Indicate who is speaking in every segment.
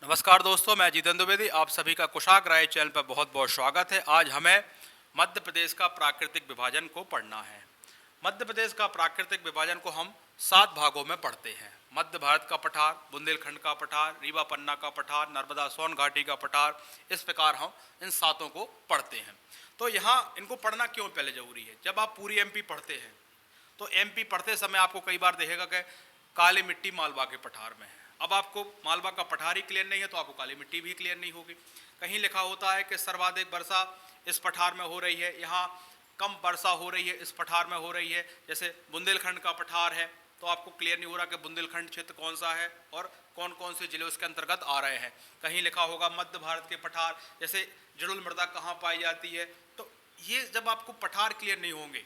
Speaker 1: नमस्कार दोस्तों, मैं जितेंद्र द्विवेदी। आप सभी का कुशाग्र चैनल पर बहुत बहुत स्वागत है। आज हमें मध्य प्रदेश का प्राकृतिक विभाजन को पढ़ना है। मध्य प्रदेश का प्राकृतिक विभाजन को हम 7 भागों में पढ़ते हैं। मध्य भारत का पठार, बुंदेलखंड का पठार, रीवा पन्ना का पठार, नर्मदा सोन घाटी का पठार, इस प्रकार हम इन 7 को पढ़ते हैं। तो यहाँ इनको पढ़ना क्यों पहले जरूरी है? जब आप पूरी एमपी पढ़ते हैं तो एमपी पढ़ते समय आपको कई बार देखेगा कि काली मिट्टी मालवा के पठार में है। अब आपको मालवा का पठार ही क्लियर नहीं है तो आपको काली मिट्टी भी क्लियर नहीं होगी। कहीं लिखा होता है कि सर्वाधिक वर्षा इस पठार में हो रही है, यहाँ कम वर्षा हो रही है इस पठार में हो रही है। जैसे बुंदेलखंड का पठार है तो आपको क्लियर नहीं हो रहा कि बुंदेलखंड क्षेत्र कौन सा है और कौन कौन से जिले उसके अंतर्गत आ रहे हैं। कहीं लिखा होगा मध्य भारत के पठार, जैसे जड़ुल मृदा कहाँ पाई जाती है। तो ये जब आपको पठार क्लियर नहीं होंगे,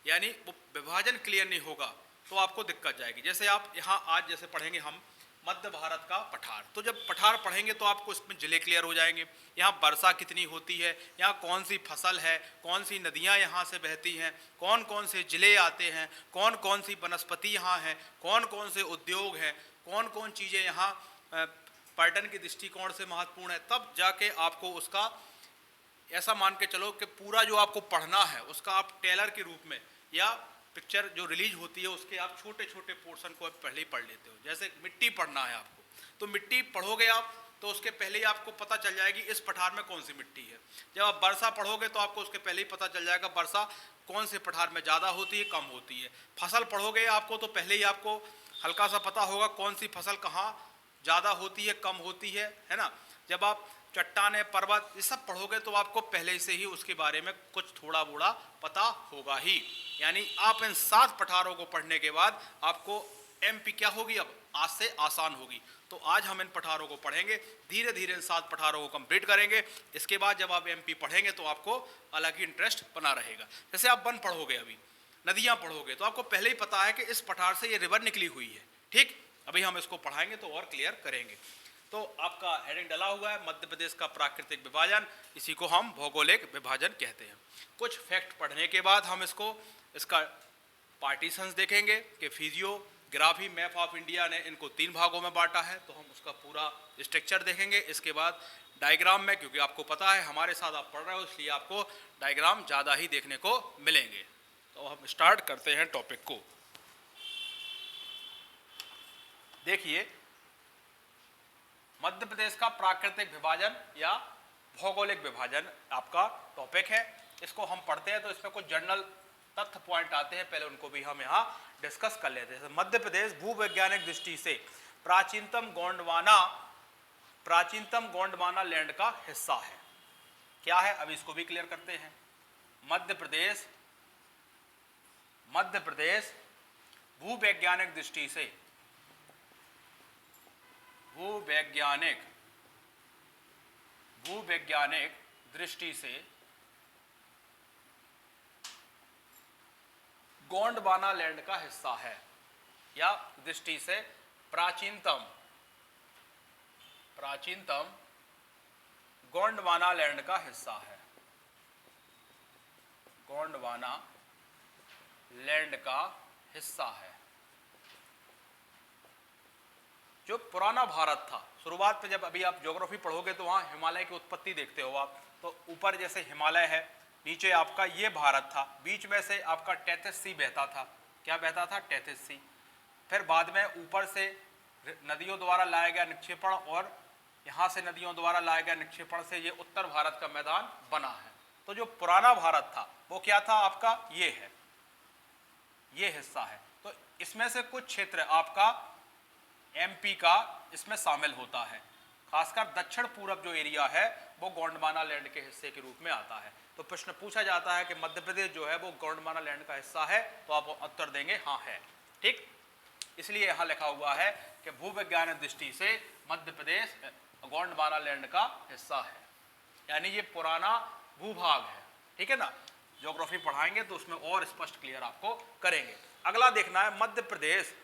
Speaker 1: यानी वो विभाजन क्लियर नहीं होगा, तो आपको दिक्कत जाएगी। जैसे आप यहाँ आज जैसे पढ़ेंगे हम मध्य भारत का पठार, तो जब पठार पढ़ेंगे तो आपको इसमें जिले क्लियर हो जाएंगे। यहाँ वर्षा कितनी होती है, यहाँ कौन सी फसल है, कौन सी नदियाँ यहाँ से बहती हैं, कौन कौन से जिले आते हैं, कौन कौन सी वनस्पति यहाँ है, कौन कौन से उद्योग हैं, कौन कौन चीज़ें यहाँ पर्यटन के दृष्टिकोण से महत्वपूर्ण है। तब जाके आपको उसका ऐसा मान के चलो कि पूरा जो आपको पढ़ना है उसका आप टेलर के रूप में या पिक्चर जो रिलीज होती है उसके आप छोटे छोटे पोर्शन को पहले ही पढ़ लेते हो। जैसे मिट्टी पढ़ना है आपको, तो मिट्टी पढ़ोगे आप तो उसके पहले ही आपको पता चल जाएगी इस पठार में कौन सी मिट्टी है। जब आप वर्षा पढ़ोगे तो आपको उसके पहले ही पता चल जाएगा वर्षा कौन से पठार में ज़्यादा होती है, कम होती है। फसल पढ़ोगे आपको तो पहले ही आपको हल्का सा पता होगा कौन सी फसल कहाँ ज़्यादा होती है, कम होती है ना। जब आप चट्टाने, पर्वत, ये सब पढ़ोगे तो आपको पहले से ही उसके बारे में कुछ थोड़ा बूढ़ा पता होगा ही। यानी आप इन 7 पठारों को पढ़ने के बाद आपको एमपी क्या होगी, अब आज से आसान होगी। तो आज हम इन पठारों को पढ़ेंगे, धीरे धीरे इन 7 पठारों को कंप्लीट करेंगे। इसके बाद जब आप एमपी पढ़ेंगे तो आपको अलग ही इंटरेस्ट बना रहेगा। जैसे आप वन पढ़ोगे, अभी नदियाँ पढ़ोगे, तो आपको पहले ही पता है कि इस पठार से ये रिवर निकली हुई है। ठीक, अभी हम इसको पढ़ाएंगे तो और क्लियर करेंगे। तो आपका हेडिंग डला हुआ है मध्य प्रदेश का प्राकृतिक विभाजन, इसी को हम भौगोलिक विभाजन कहते हैं। कुछ फैक्ट पढ़ने के बाद हम इसका पार्टीशंस देखेंगे कि फिजियोग्राफी मैप ऑफ इंडिया ने इनको 3 भागों में बांटा है, तो हम उसका पूरा स्ट्रक्चर देखेंगे। इसके बाद डायग्राम में, क्योंकि आपको पता है हमारे साथ आप पढ़ रहे हो इसलिए आपको डायग्राम ज़्यादा ही देखने को मिलेंगे। तो हम स्टार्ट करते हैं टॉपिक को। देखिए, मध्य प्रदेश का प्राकृतिक विभाजन या भौगोलिक विभाजन आपका टॉपिक है। इसको हम पढ़ते हैं तो इसमें कुछ जनरल तथ्य पॉइंट आते हैं, पहले उनको भी हम यहाँ डिस्कस कर लेते हैं। मध्य प्रदेश भूवैज्ञानिक दृष्टि से प्राचीनतम गोंडवाना लैंड का हिस्सा है। क्या है, अभी इसको भी क्लियर करते हैं। मध्य प्रदेश भूवैज्ञानिक दृष्टि से भूवैज्ञानिक दृष्टि से गोंडवाना लैंड का हिस्सा है, या दृष्टि से प्राचीनतम गोंडवाना लैंड का हिस्सा है। गोंडवाना लैंड का हिस्सा है। जो पुराना भारत था, शुरुआत में जब अभी आप ज्योग्राफी पढ़ोगे तो वहाँ हिमालय की उत्पत्ति देखते हो आप, तो ऊपर जैसे हिमालय है, नीचे आपका ये भारत था, बीच में से आपका टेथिस सी बहता था। क्या बहता था? Tethys sea. फिर बाद में ऊपर से नदियों द्वारा लाया गया निक्षेपण और यहाँ से नदियों द्वारा लाया गया निक्षेपण से ये उत्तर भारत का मैदान बना है। तो जो पुराना भारत था वो क्या था आपका? ये है, ये हिस्सा है। तो इसमें से कुछ क्षेत्र आपका एमपी का इसमें शामिल होता है। खासकर दक्षिण पूर्व जो एरिया है वो गोंडवाना लैंड के हिस्से के रूप में आता है। तो प्रश्न पूछा जाता है कि मध्य प्रदेश जो है वो गोंडवाना लैंड का हिस्सा है, तो आप उत्तर देंगे हाँ है। ठीक, इसलिए यहाँ लिखा हुआ है कि भूवैज्ञानिक दृष्टि से मध्य प्रदेश गोंडवाना लैंड का हिस्सा है, यानी ये पुराना भूभाग है। ठीक है ना, ज्योग्राफी पढ़ाएंगे तो उसमें और स्पष्ट क्लियर आपको करेंगे। अगला देखना है, मध्य प्रदेश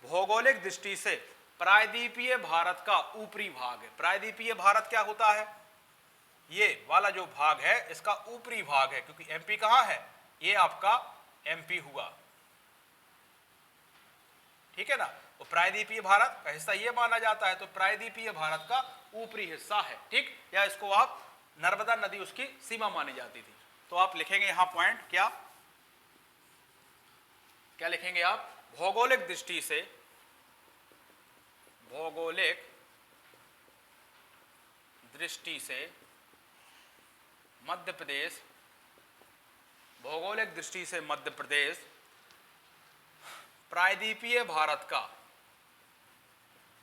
Speaker 1: भौगोलिक दृष्टि से प्रायद्वीपीय भारत का ऊपरी भाग है। प्रायद्वीपीय भारत क्या होता है? ये वाला जो भाग है इसका ऊपरी भाग है, क्योंकि एमपी कहाँ है? ये आपका एमपी हुआ। ठीक है ना, और प्रायद्वीपीय भारत का हिस्सा ये माना जाता है, तो प्रायद्वीपीय भारत का ऊपरी हिस्सा है, ठीक। या इसको आप नर्मदा नदी उसकी सीमा मानी जाती थी। तो आप लिखेंगे यहां पॉइंट, क्या क्या लिखेंगे आप, भौगोलिक दृष्टि से, भौगोलिक दृष्टि से मध्य प्रदेश, भौगोलिक दृष्टि से मध्य प्रदेश प्रायद्वीपीय भारत का,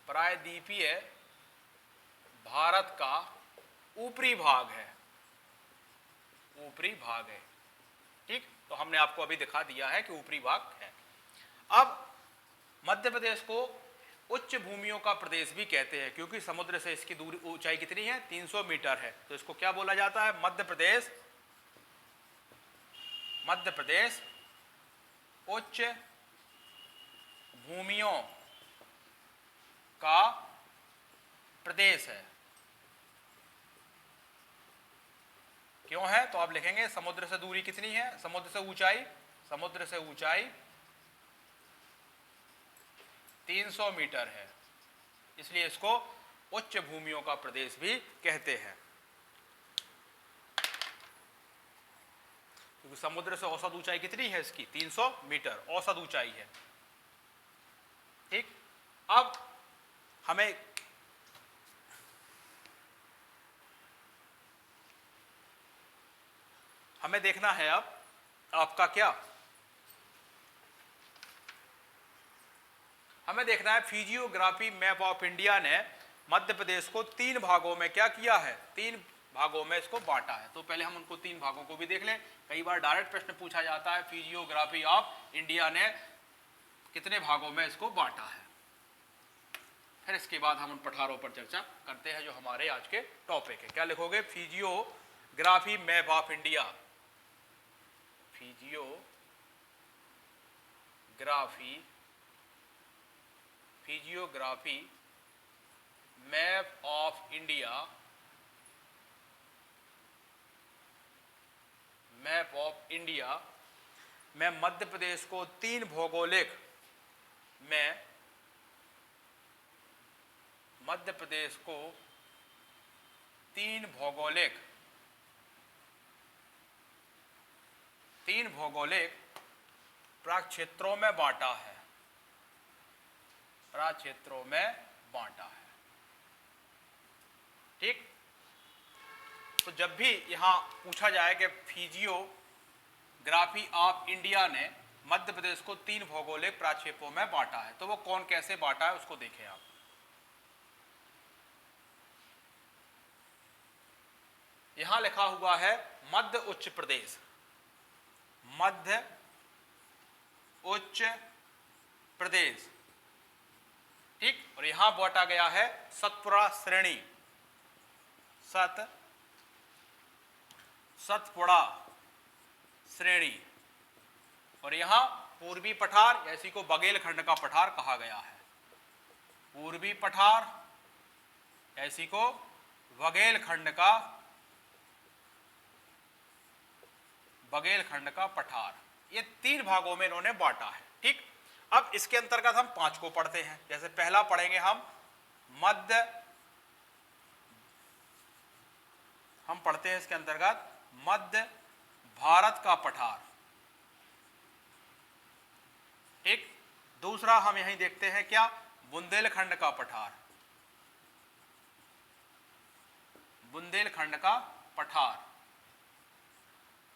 Speaker 1: प्रायद्वीपीय भारत का ऊपरी भाग है, ऊपरी भाग है, ठीक। तो हमने आपको अभी दिखा दिया है कि ऊपरी भाग है। अब मध्य प्रदेश को उच्च भूमियों का प्रदेश भी कहते हैं, क्योंकि समुद्र से इसकी दूरी, ऊंचाई कितनी है, 300 मीटर है। तो इसको क्या बोला जाता है, मध्य प्रदेश, मध्य प्रदेश उच्च भूमियों का प्रदेश है। क्यों है, तो आप लिखेंगे समुद्र से दूरी कितनी है, समुद्र से ऊंचाई, समुद्र से ऊंचाई 300 मीटर है, इसलिए इसको उच्च भूमियों का प्रदेश भी कहते हैं। क्योंकि समुद्र से औसत ऊंचाई कितनी है इसकी, 300 मीटर औसत ऊंचाई है, ठीक। अब हमें देखना है अब आपका क्या, हमें देखना है फिजियोग्राफी मैप ऑफ इंडिया ने मध्य प्रदेश को 3 भागों में क्या किया है, 3 भागों में इसको बांटा है। तो पहले हम उनको 3 भागों को भी देख लें। कई बार डायरेक्ट प्रश्न पूछा जाता है, फिजियोग्राफी ऑफ इंडिया ने कितने भागों में इसको बांटा है। फिर इसके बाद हम उन पठारों पर चर्चा करते हैं जो हमारे आज के टॉपिक है। क्या लिखोगे, physiography map of India, physiography map of India, map of India में मध्य प्रदेश को 3 भौगोलिक में, मध्य प्रदेश को 3 भौगोलिक प्रक्षेत्रों में बांटा है, प्रक्षेत्रों में बांटा है, ठीक। तो जब भी यहां पूछा जाए कि फिजियोग्राफी ऑफ इंडिया ने मध्य प्रदेश को 3 भौगोलिक प्रक्षेत्रों में बांटा है, तो वो कौन कैसे बांटा है उसको देखें आप। यहां लिखा हुआ है मध्य उच्च प्रदेश, मध्य उच्च प्रदेश, ठीक। और यहां बांटा गया है सतपुड़ा श्रेणी, सतपुड़ा श्रेणी। और यहां पूर्वी पठार, इसी को बघेलखंड का पठार कहा गया है, पूर्वी पठार, इसी को बघेलखंड का पठार। ये 3 भागों में इन्होंने बांटा है, ठीक। अब इसके अंतर्गत हम 5 को पढ़ते हैं। जैसे पहला पढ़ेंगे हम पढ़ते हैं इसके अंतर्गत मध्य भारत का पठार, ठीक। दूसरा हम यहीं देखते हैं क्या, बुंदेलखंड का पठार, बुंदेलखंड का पठार।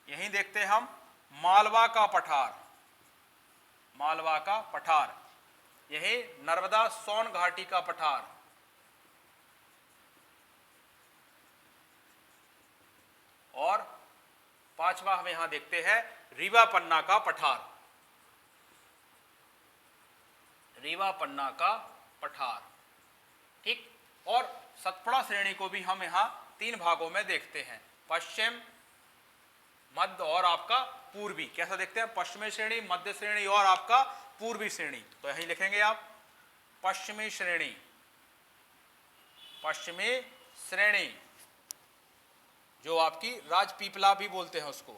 Speaker 1: यहीं देखते हैं हम मालवा का पठार, मालवा का पठार। यही नर्मदा सोन घाटी का पठार, और 5वां हम यहां देखते हैं रीवा पन्ना का पठार, रीवा पन्ना का पठार, ठीक। और सतपुड़ा श्रेणी को भी हम यहां 3 भागों में देखते हैं, पश्चिम, मध्य और आपका पूर्वी। कैसा देखते हैं, पश्चिमी श्रेणी, मध्य श्रेणी और आपका पूर्वी श्रेणी। तो यहीं लिखेंगे आप पश्चिमी श्रेणी, पश्चिमी श्रेणी, जो आपकी राजपीपला भी बोलते हैं उसको,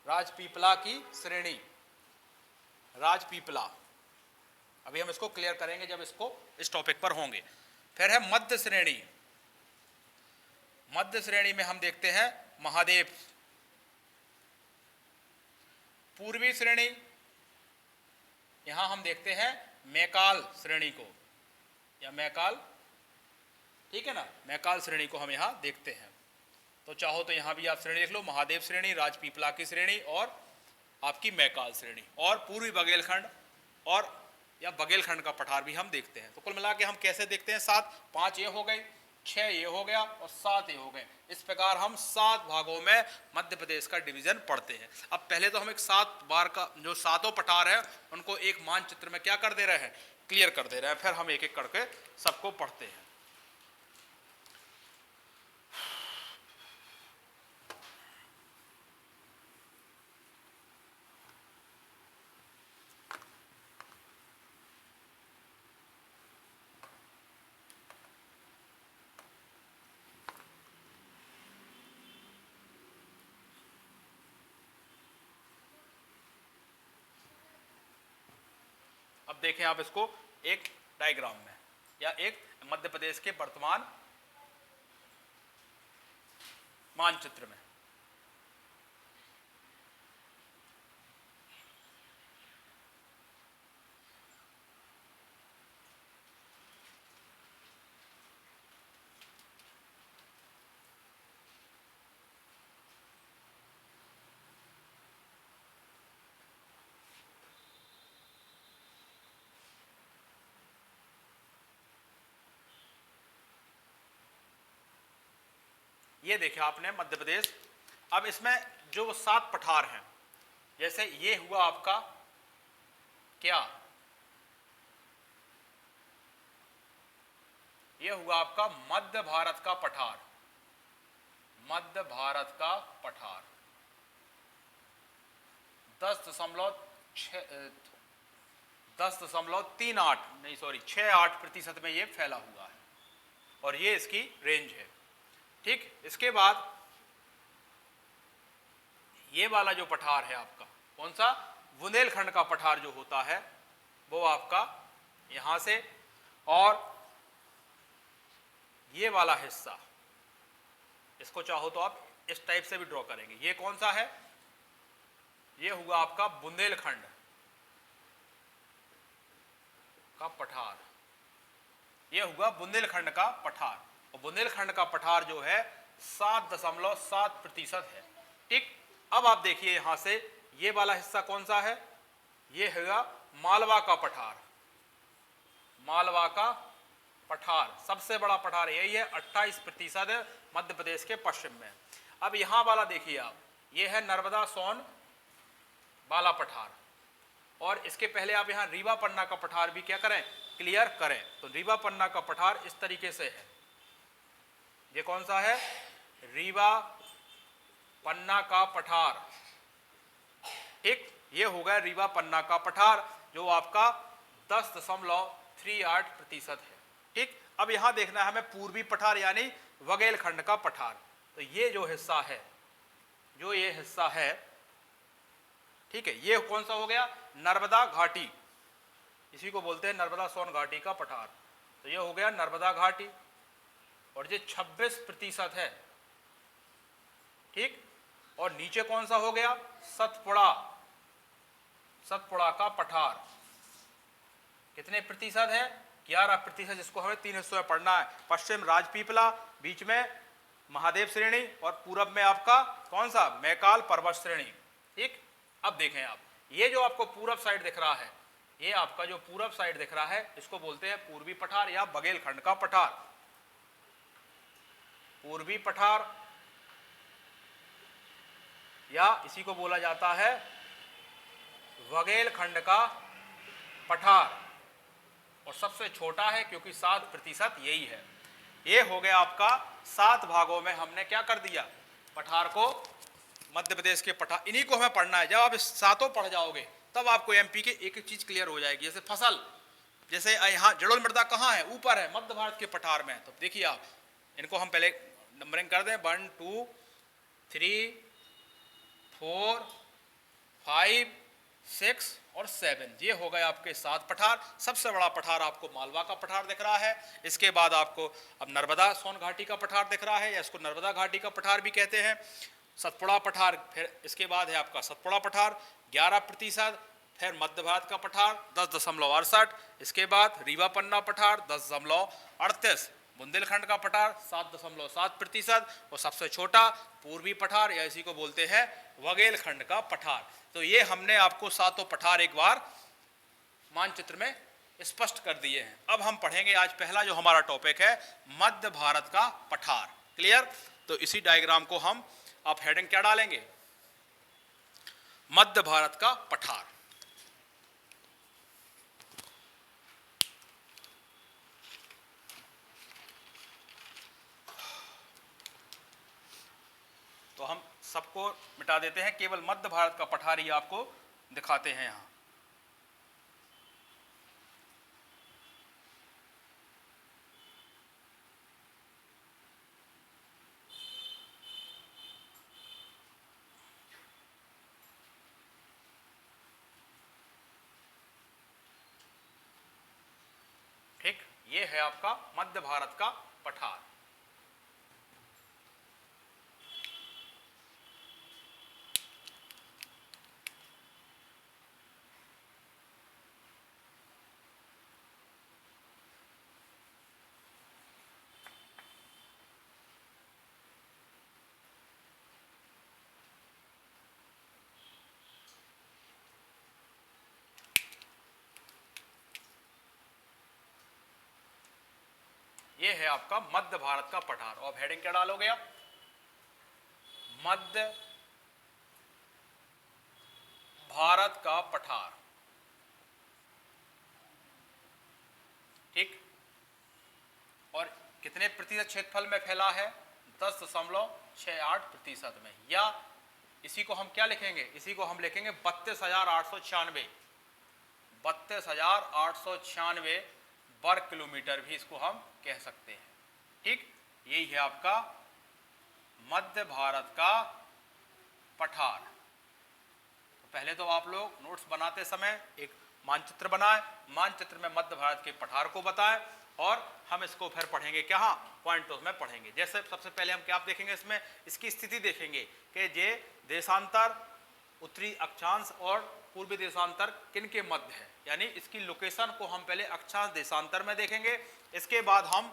Speaker 1: राजपीपला की श्रेणी, राजपीपला, अभी हम इसको क्लियर करेंगे जब इसको इस टॉपिक पर होंगे। फिर है मध्य श्रेणी। मध्य श्रेणी में हम देखते हैं महादेव। पूर्वी श्रेणी, यहां हम देखते हैं मैकाल श्रेणी को, या मैकाल, ठीक है ना, मैकाल श्रेणी को हम यहां देखते हैं। तो चाहो तो यहां भी आप श्रेणी लिख लो, महादेव श्रेणी, राजपीपला की श्रेणी और आपकी मैकाल श्रेणी, और पूर्वी बघेलखंड और या बघेलखंड का पठार भी हम देखते हैं। तो कुल मिला के हम कैसे देखते हैं, 7, 5 ये हो गई, 6 ये हो गया और 7 ये हो गए। इस प्रकार हम 7 भागों में मध्य प्रदेश का डिवीजन पढ़ते हैं। अब पहले तो हम एक 7 बार का जो 7 पठार है उनको एक मानचित्र में क्या कर दे रहे हैं, क्लियर कर दे रहे हैं, फिर हम एक एक करके सबको पढ़ते हैं। अब देखें आप इसको एक डायग्राम में या एक मध्य प्रदेश के वर्तमान मानचित्र में। ये देखे आपने मध्य प्रदेश। अब इसमें जो 7 पठार हैं, जैसे ये हुआ आपका क्या, ये हुआ आपका मध्य भारत का पठार, मध्य भारत का पठार 68% में ये फैला हुआ है और ये इसकी रेंज है। ठीक, इसके बाद ये वाला जो पठार है आपका कौन सा, बुंदेलखंड का पठार जो होता है वो आपका यहां से, और ये वाला हिस्सा, इसको चाहो तो आप इस टाइप से भी ड्रॉ करेंगे। ये कौन सा है, ये हुआ आपका बुंदेलखंड का पठार, ये हुआ बुंदेलखंड का पठार। और बुंदेलखंड का पठार जो है 7.7% है। ठीक, अब आप देखिए यहां से ये वाला हिस्सा कौन सा है, ये है मालवा का पठार, मालवा का पठार सबसे बड़ा पठार यही है, 28% है मध्य प्रदेश के पश्चिम में। अब यहां वाला देखिए आप, ये है नर्मदा सोन वाला पठार, और इसके पहले आप यहां रीवा पन्ना का पठार भी क्या करें, क्लियर करें। तो रीवा पन्ना का पठार इस तरीके से है, ये कौन सा है, रीवा पन्ना का पठार। ठीक, ये हो गया रीवा पन्ना का पठार जो आपका 10.38% है। ठीक, अब यहां देखना है हमें पूर्वी पठार यानी बघेलखंड का पठार। तो ये जो हिस्सा है, जो ये हिस्सा है, ठीक है, ये कौन सा हो गया, नर्मदा घाटी, इसी को बोलते हैं नर्मदा सोन घाटी का पठार। तो ये हो गया नर्मदा घाटी, और ये 26% है। ठीक, और नीचे कौन सा हो गया, सतपुड़ा, सतपुड़ा का पठार कितने प्रतिशत है, 11%, जिसको हमें 3 हिस्सों में पढ़ना है। पश्चिम राजपीपला, बीच में महादेव श्रेणी, और पूरब में आपका कौन सा, मैकाल पर्वत श्रेणी। ठीक, अब देखें आप, ये जो आपको पूरब साइड दिख रहा है, ये आपका जो पूरब साइड दिख रहा है इसको बोलते हैं पूर्वी पठार या बघेलखंड का पठार। पूर्वी पठार या इसी को बोला जाता है बघेलखंड का पठार, और सबसे छोटा है क्योंकि 7% यही है। ये हो गया आपका 7 भागों में हमने क्या कर दिया, पठार को, मध्य प्रदेश के पठार, इन्हीं को हमें पढ़ना है। जब आप इस 7 पढ़ जाओगे तब आपको एमपी के एक एक चीज क्लियर हो जाएगी। जैसे फसल, जैसे यहाँ जलोढ़ मृदा कहाँ है, ऊपर है मध्य भारत के पठार में। तो देखिए आप, इनको हम पहले नंबरिंग कर दें, 1 2 3 4 5 6 और 7, ये हो गए आपके 7 पठार। सबसे बड़ा पठार आपको मालवा का पठार दिख रहा है। इसके बाद आपको अब नर्मदा सोन घाटी का पठार दिख रहा है, या इसको नर्मदा घाटी का पठार भी कहते हैं। सतपुड़ा पठार, फिर इसके बाद है आपका सतपुड़ा पठार 11%, फिर मध्य भारत का पठार 10.68, इसके बाद रीवा पन्ना पठार 10.38, बुंदेलखंड का पठार 7.7%, और सबसे छोटा पूर्वी पठार या इसी को बोलते हैं वगेलखंड का पठार। तो ये हमने आपको सातों पठार एक बार मानचित्र में स्पष्ट कर दिए हैं। अब हम पढ़ेंगे आज पहला जो हमारा टॉपिक है मध्य भारत का पठार। क्लियर? तो इसी डायग्राम को हम, आप हेडिंग क्या डालेंगे? मध्य भारत का पठार। तो हम सबको मिटा देते हैं, केवल मध्य भारत का पठार ही आपको दिखाते हैं यहां। ठीक, ये है आपका मध्य भारत का पठार। ये है आपका मध्य भारत का पठार। और हेडिंग क्या डालोगे आप? मध्य भारत का पठार। ठीक, और कितने प्रतिशत क्षेत्रफल में फैला है? 10.68% में। या इसी को हम क्या लिखेंगे? इसी को हम लिखेंगे 32,896, 32,896 वर्ग किलोमीटर भी इसको हम कह सकते हैं। ठीक, यही है आपका मध्य भारत का पठार। तो पहले तो आप लोग नोट्स बनाते समय एक मानचित्र बनाएं, मानचित्र में मध्य भारत के पठार को बताएं, और हम इसको फिर पढ़ेंगे क्या, पॉइंटों में पढ़ेंगे। जैसे सबसे पहले हम क्या देखेंगे, इसमें इसकी स्थिति देखेंगे कि ये देशांतर, उत्तरी अक्षांश और पूर्वी देशांतर किन के मध्य है, यानी इसकी लोकेशन को हम पहले अक्षांश देशांतर में देखेंगे। इसके बाद हम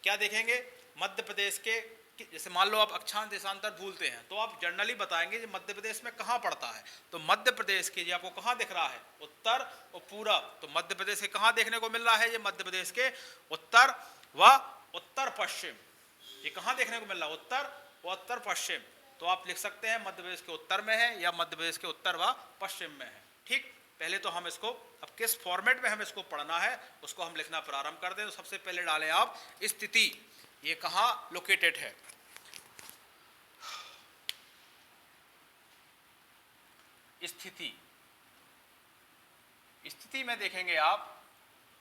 Speaker 1: क्या देखेंगे, मध्य प्रदेश के, जैसे मान लो आप अक्षांश देशांतर भूलते हैं तो आप जनरली बताएंगे कि मध्य प्रदेश में कहाँ पड़ता है। तो मध्य प्रदेश के, ये आपको कहाँ दिख रहा है? उत्तर और पूरब। तो मध्य प्रदेश के कहाँ देखने को मिल रहा है? ये मध्य प्रदेश के उत्तर व उत्तर पश्चिम। ये कहाँ देखने को मिल रहा है? उत्तर व उत्तर पश्चिम। तो आप लिख सकते हैं मध्य प्रदेश के उत्तर में है या मध्य प्रदेश के उत्तर व पश्चिम में है। ठीक, पहले तो हम इसको, अब किस फॉर्मेट में हम इसको पढ़ना है उसको हम लिखना प्रारंभ कर दें। तो सबसे पहले डालें आप स्थिति, ये कहाँ लोकेटेड है? स्थिति, स्थिति में देखेंगे आप,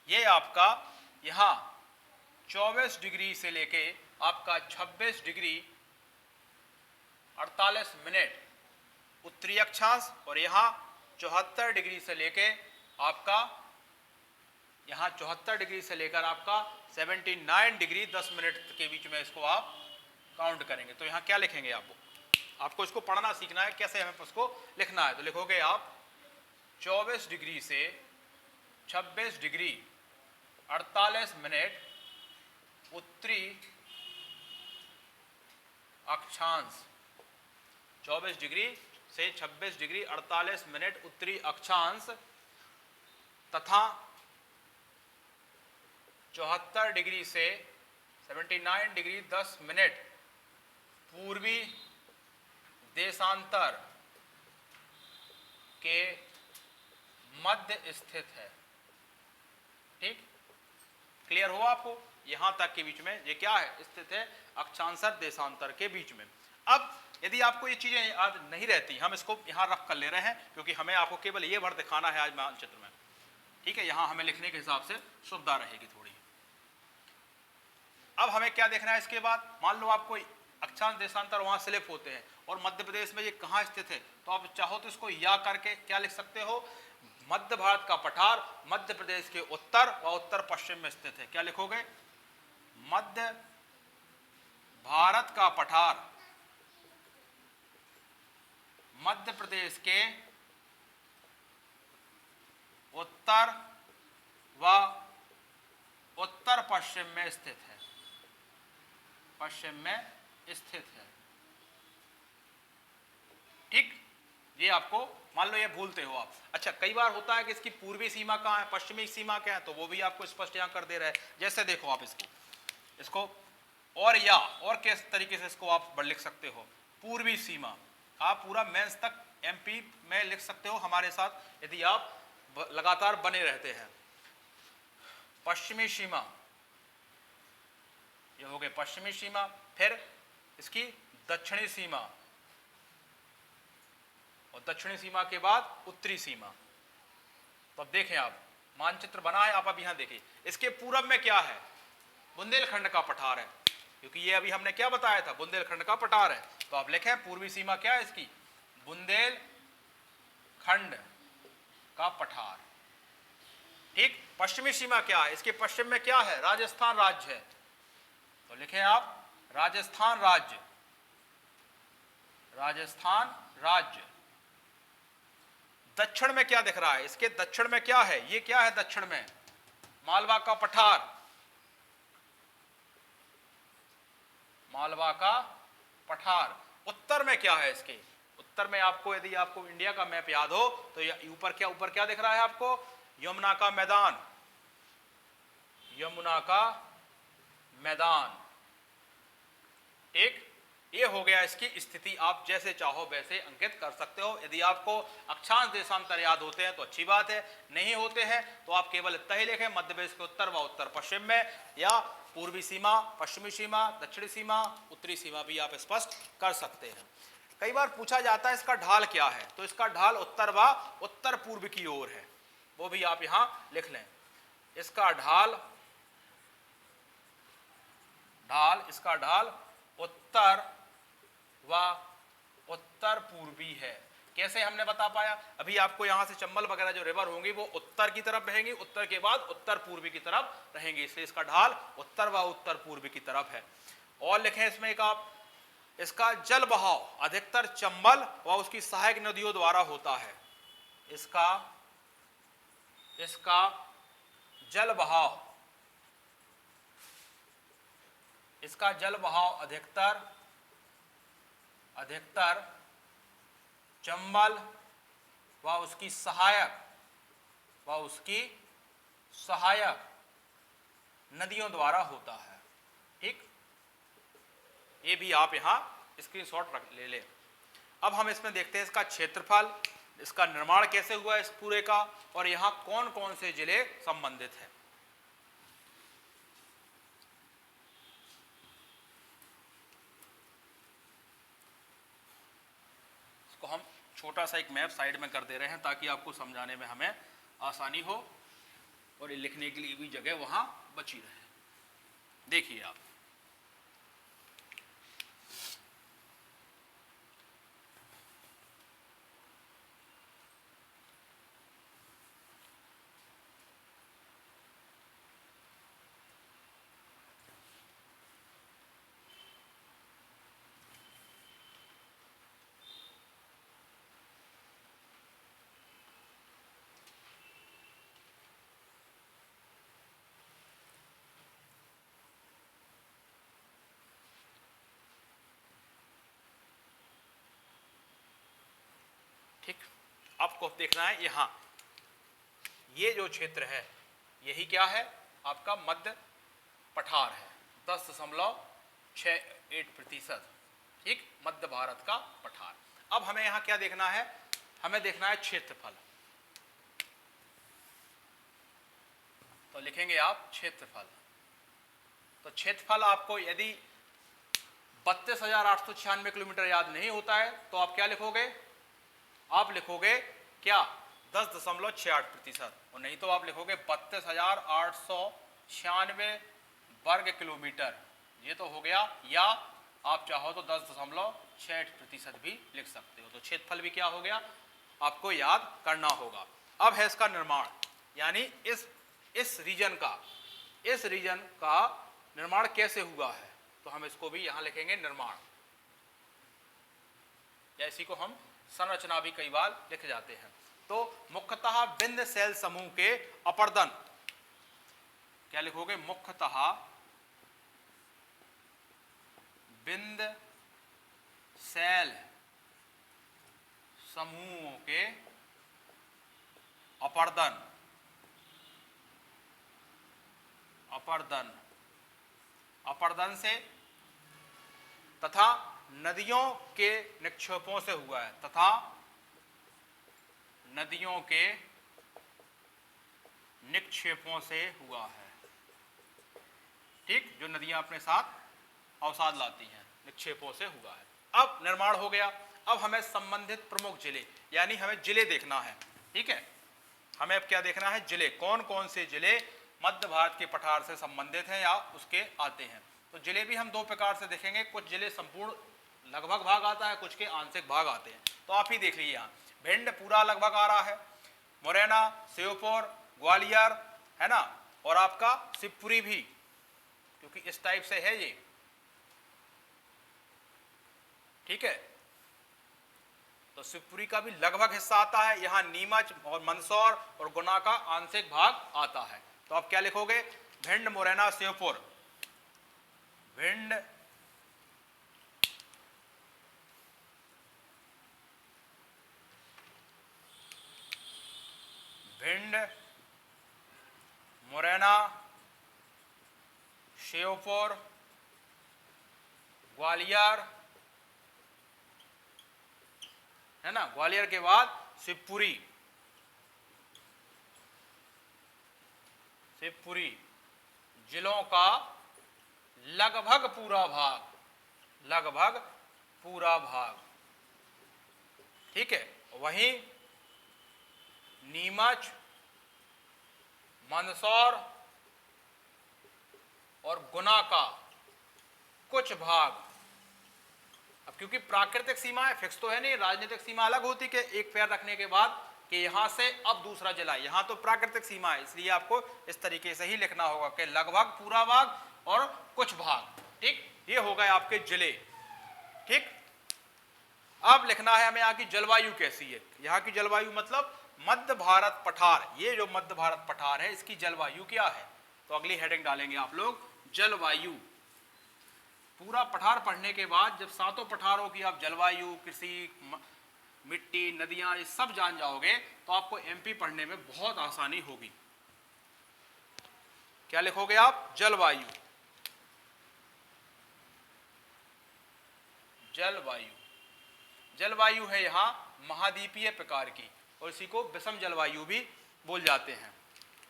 Speaker 1: ये आपका यहाँ 24 डिग्री से लेके आपका 26 डिग्री 48 मिनट उत्तरी अक्षांश, और यहाँ 74 डिग्री से लेके आपका, यहाँ 74 डिग्री से लेकर आपका 79 डिग्री 10 मिनट के बीच में इसको आप काउंट करेंगे। तो यहाँ क्या लिखेंगे? आपको इसको पढ़ना सीखना है, कैसे हमें उसको लिखना है। तो लिखोगे आप 24 डिग्री से 26 डिग्री 48 मिनट उत्तरी अक्षांश, 24 डिग्री से 26 डिग्री 48 मिनट उत्तरी अक्षांश, तथा 74 डिग्री से 79 डिग्री 10 मिनट पूर्वी देशांतर के मध्य स्थित है। ठीक, क्लियर हुआ आपको? यहां तक के बीच में ये क्या है? स्थित है अक्षांशर देशांतर के बीच में। अब यदि आपको ये चीजें याद नहीं रहती, हम इसको यहां रख कर ले रहे हैं क्योंकि हमें आपको केवल ये भर दिखाना है आज मानचित्र में। ठीक है, यहां हमें लिखने के हिसाब से सुविधा रहेगी थोड़ी। अब हमें क्या देखना है इसके बाद? मान लो आपको अक्षांश देशांतर वहां स्लिप होते हैं। और मध्य प्रदेश में ये कहाँ स्थित है, तो आप चाहो तो इसको या करके क्या लिख सकते हो, मध्य भारत का पठार मध्य प्रदेश के उत्तर व उत्तर पश्चिम में स्थित है। क्या लिखोगे, मध्य भारत का पठार मध्य प्रदेश के उत्तर व उत्तर पश्चिम में स्थित है, पश्चिम में स्थित है। ठीक, ये आपको मान लो ये भूलते हो आप। अच्छा, कई बार होता है कि इसकी पूर्वी सीमा कहाँ है, पश्चिमी सीमा क्या है, तो वो भी आपको स्पष्ट यहां कर दे रहा है। जैसे देखो आप इसको और या और किस तरीके से इसको आप लिख सकते हो, पूर्वी सीमा। आप पूरा मेंस तक एमपी में लिख सकते हो हमारे साथ, यदि आप लगातार बने रहते हैं। पश्चिमी सीमा, ये हो गए पश्चिमी सीमा। फिर इसकी दक्षिणी सीमा, और दक्षिणी सीमा के बाद उत्तरी सीमा। तो अब देखें, आप मानचित्र बना है, आप अब यहां देखिए, इसके पूरब में क्या है, बुंदेलखंड का पठार है, क्योंकि ये अभी हमने क्या बताया था, बुंदेलखंड का पठार है। तो आप लिखें पूर्वी सीमा क्या है इसकी, बुंदेलखंड का पठार। ठीक, पश्चिमी सीमा क्या है, इसके पश्चिम में क्या है, राजस्थान राज्य है, तो लिखें आप राजस्थान राज्य, राजस्थान राज्य। दक्षिण में क्या दिख रहा है, इसके दक्षिण में क्या है, ये क्या है दक्षिण में, मालवा का पठार, मालवा का पठार। उत्तर में क्या है इसके, उत्तर में आपको, यदि आपको इंडिया का मैप याद हो तो ऊपर क्या दिख रहा है आपको, यमुना का मैदान, यमुना का मैदान। एक ये हो गया इसकी स्थिति, आप जैसे चाहो वैसे अंकित कर सकते हो। यदि आपको अक्षांश देशांतर याद होते हैं तो अच्छी बात है, नहीं होते हैं तो आप केवल इतना ही लिखें, मध्य प्रदेश के उत्तर व उत्तर पश्चिम में, या पूर्वी सीमा, पश्चिमी सीमा, दक्षिणी सीमा, उत्तरी सीमा भी आप स्पष्ट कर सकते हैं। कई बार पूछा जाता है इसका ढाल क्या है, तो इसका ढाल उत्तर व उत्तर पूर्व की ओर है, वो भी आप यहां लिख लें। इसका ढाल इसका ढाल उत्तर व उत्तर पूर्वी है। कैसे हमने बता पाया, अभी आपको यहां से चंबल वगैरह जो रिवर होंगी वो उत्तर की तरफ बहेंगी, उत्तर के बाद उत्तर पूर्वी की तरफ रहेंगी, इसलिए इसका ढाल उत्तर व उत्तर पूर्वी की तरफ है। और लिखें इसमें एक आप, इसका जल बहाव अधिकतर चंबल व उसकी सहायक नदियों द्वारा होता है। इसका जल बहाव अधिकतर चंबल व उसकी सहायक नदियों द्वारा होता है। ठीक, ये भी आप यहां स्क्रीनशॉट ले लें। अब हम इसमें देखते हैं इसका क्षेत्रफल, इसका निर्माण कैसे हुआ इस पूरे का, और यहां कौन कौन से जिले संबंधित हैं। इसको हम छोटा सा एक मैप साइड में कर दे रहे हैं ताकि आपको समझाने में हमें आसानी हो और लिखने के लिए भी जगह वहां बची रहे। देखिए आप, ठीक, आपको देखना है यहां, ये जो क्षेत्र है यही क्या है आपका मध्य पठार है, 10.68%। ठीक, मध्य भारत का पठार। अब हमें यहां क्या देखना है, हमें देखना है क्षेत्रफल। तो लिखेंगे आप क्षेत्रफल। तो क्षेत्रफल आपको यदि 32,896 किलोमीटर याद नहीं होता है तो आप क्या लिखोगे, आप लिखोगे क्या 10.68%, और नहीं तो आप लिखोगे 32,896 वर्ग किलोमीटर। ये तो हो गया, या आप चाहो तो 10.68% भी लिख सकते हो। तो क्षेत्रफल भी क्या हो गया, आपको याद करना होगा। अब है इसका निर्माण, यानी इस रीजन का निर्माण कैसे हुआ है, तो हम इसको भी यहां लिखेंगे निर्माण, या इसी को हम संरचना भी कई बार लिख जाते हैं। तो मुख्यतः बिंद सेल समूह के अपर्दन, क्या लिखोगे, मुख्यतः बिंद सेल समूहों के अपर्दन से तथा नदियों के निक्षेपों से हुआ है, तथा नदियों के निक्षेपों से हुआ है। ठीक, जो नदियां अपने साथ अवसाद लाती हैं, निक्षेपों से हुआ है। अब निर्माण हो गया। अब हमें संबंधित प्रमुख जिले, यानी हमें जिले देखना है। ठीक है, हमें अब क्या देखना है, जिले, कौन कौन से जिले मध्य भारत के पठार से संबंधित हैं या उसके आते हैं। तो जिले भी हम दो प्रकार से देखेंगे, कुछ जिले संपूर्ण लगभग भाग आता है, कुछ के आंशिक भाग आते हैं। तो आप ही देख लीजिए, यहाँ भिंड पूरा लगभग आ रहा है, मुरैना, श्योपुर, ग्वालियर, है ना, और आपका शिवपुरी भी, क्योंकि इस टाइप से है ये। ठीक है, तो शिवपुरी का भी लगभग हिस्सा आता है। यहाँ नीमच और मंदसौर और गुना का आंशिक भाग आता है। तो आप क्या लिखोगे, भिंड, मुरैना, श्योपुर, भिंड, मुरैना, श्योपुर, ग्वालियर, है ना, ग्वालियर के बाद शिवपुरी, जिलों का लगभग पूरा भाग, ठीक है। वहीं नीमच, मंदसौर और गुना का कुछ भाग, अब क्योंकि प्राकृतिक सीमा है, फिक्स तो है नहीं, राजनीतिक सीमा अलग होती कि एक पैर रखने के बाद कि यहां से अब दूसरा जिला, यहां तो प्राकृतिक सीमा है, इसलिए आपको इस तरीके से ही लिखना होगा कि लगभग पूरा भाग और कुछ भाग। ठीक, ये हो गए आपके जिले। ठीक, अब लिखना है हमें यहाँ की जलवायु कैसी है। यहाँ की जलवायु मतलब मध्य भारत पठार, ये जो मध्य भारत पठार है इसकी जलवायु क्या है, तो अगली हेडिंग डालेंगे आप लोग, जलवायु। पूरा पठार पढ़ने के बाद जब सातों पठारों की आप जलवायु, कृषि, मिट्टी, नदियां, ये सब जान जाओगे तो आपको एमपी पढ़ने में बहुत आसानी होगी। क्या लिखोगे आप, जलवायु। जलवायु है यहां महाद्वीपीय प्रकार की, और इसी को विषम जलवायु भी बोल जाते हैं।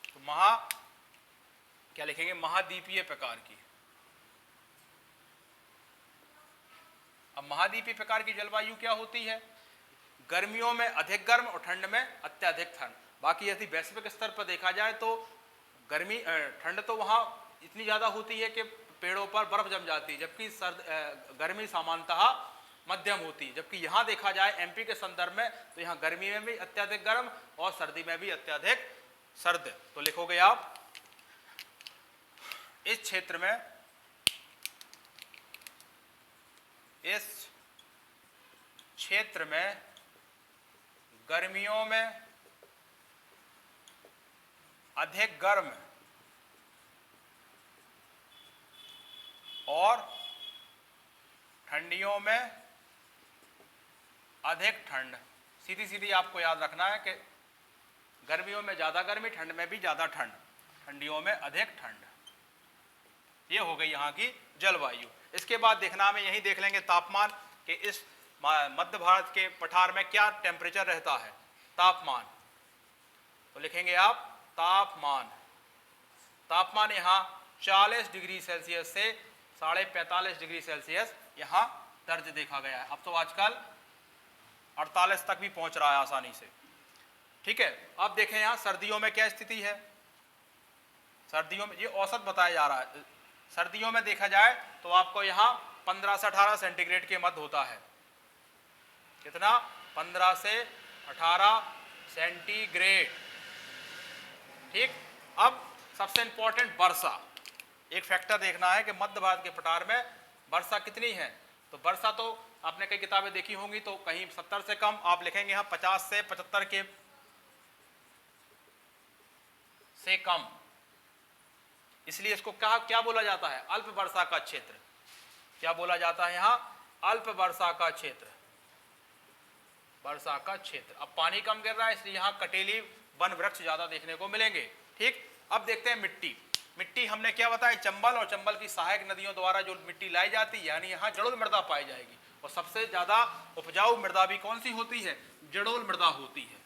Speaker 1: तो क्या लिखेंगे, महाद्वीपीय प्रकार की। अब महाद्वीपीय प्रकार की जलवायु क्या होती है, गर्मियों में अधिक गर्म और ठंड में अत्यधिक ठंड। बाकी यदि वैश्विक स्तर पर देखा जाए तो ठंड तो वहां इतनी ज्यादा होती है कि पेड़ों पर बर्फ जम जाती है, जबकि गर्मी सामान्यतः मध्यम होती है। जबकि यहाँ देखा जाए एमपी के संदर्भ में तो यहाँ गर्मी में भी अत्यधिक गर्म और सर्दी में भी अत्यधिक सर्द। तो लिखोगे आप, इस क्षेत्र में गर्मियों में अधिक गर्म और ठंडियों में अधिक ठंड। सीधी सीधी आपको याद रखना है कि गर्मियों में ज्यादा गर्मी, ठंड में भी ज्यादा ठंड, ठंडियों में अधिक ठंड। ये हो गई यहाँ की जलवायु। इसके बाद देखना हमें यही देख लेंगे तापमान, कि इस मध्य भारत के पठार में क्या टेम्परेचर रहता है, तापमान। तो लिखेंगे आप तापमान यहाँ 40 डिग्री सेल्सियस से 45.5 डिग्री सेल्सियस यहाँ दर्ज देखा गया है। अब तो आजकल 48 तक भी पहुंच रहा है आसानी से। ठीक है, अब देखें यहाँ सर्दियों में क्या स्थिति है। सर्दियों में ये औसत बताया जा रहा है। सर्दियों में देखा जाए तो आपको यहाँ 15 से 18 सेंटीग्रेड के मध्य होता है। कितना? 15 से 18 सेंटीग्रेड। ठीक, अब सबसे इंपॉर्टेंट वर्षा, एक फैक्टर देखना है कि मध्य भारत के पठार में वर्षा कितनी है। तो वर्षा तो आपने कई किताबें देखी होंगी, तो कहीं 70 से कम, आप लिखेंगे यहाँ 50 से 75 के से कम, इसलिए इसको क्या बोला जाता है? अल्प वर्षा का क्षेत्र। क्या बोला जाता है यहाँ? अल्प वर्षा का क्षेत्र, वर्षा का क्षेत्र। अब पानी कम गिर रहा है इसलिए यहाँ कटेली वन वृक्ष ज्यादा देखने को मिलेंगे। ठीक, अब देखते हैं मिट्टी। मिट्टी हमने क्या बताया? चंबल और चंबल की सहायक नदियों द्वारा जो मिट्टी लाई जाती है, यानी यहाँ जड़ोल मृदा पाई जाएगी। और सबसे ज्यादा उपजाऊ मृदा भी कौन सी होती है? जड़ोल मृदा होती है।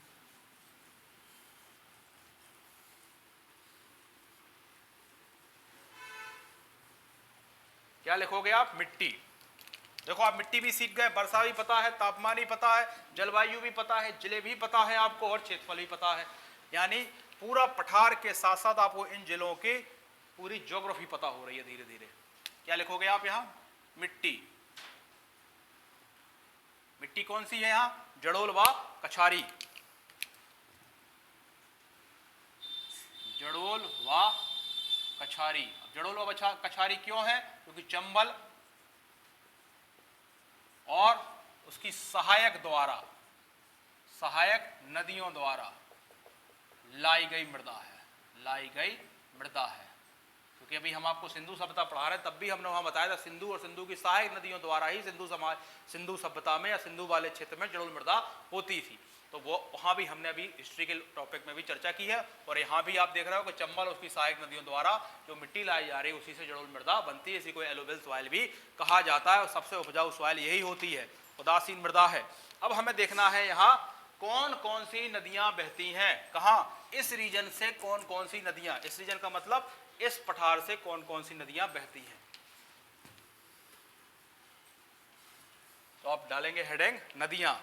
Speaker 1: क्या लिखोगे आप? मिट्टी। देखो आप मिट्टी भी सीख गए, वर्षा भी पता है, तापमान भी पता है, जलवायु भी पता है, जिले भी पता है आपको, और क्षेत्रफल भी पता है। यानी पूरा पठार के साथ साथ आपको इन जिलों की पूरी ज्योग्राफी पता हो रही है धीरे धीरे। क्या लिखोगे आप यहाँ? मिट्टी। मिट्टी कौन सी है यहाँ? जड़ोल व कछारी। जड़ोल व कछारी। जड़ोल व कछारी क्यों है? क्योंकि चंबल और उसकी सहायक नदियों द्वारा लाई गई मृदा है। क्योंकि अभी हम आपको सिंधु सभ्यता पढ़ा रहे हैं, तब भी हमने वहां बताया था सिंधु और सिंधु की सहायक नदियों द्वारा ही सिंधु सभ्यता में या सिंधु वाले क्षेत्र में जड़ोल मृदा होती थी। तो वो वहां भी हमने अभी हिस्ट्री के टॉपिक में भी चर्चा की है। और यहाँ भी आप देख रहे हो कि चंबल और उसकी सहायक नदियों द्वारा जो मिट्टी लाई जा रही है उसी से जड़ोल मृदा बनती है। इसी को एलोवियल सॉइल भी कहा जाता है और सबसे उपजाऊ सॉइल यही होती है, उदासीन मृदा है। अब हमें देखना है यहाँ कौन कौन सी नदियां बहती हैं, कहाँ? इस रीजन से कौन कौन सी नदियां, इस रीजन का मतलब इस पठार से कौन कौन सी नदियां बहती हैं। तो आप डालेंगे हेडिंग नदियां।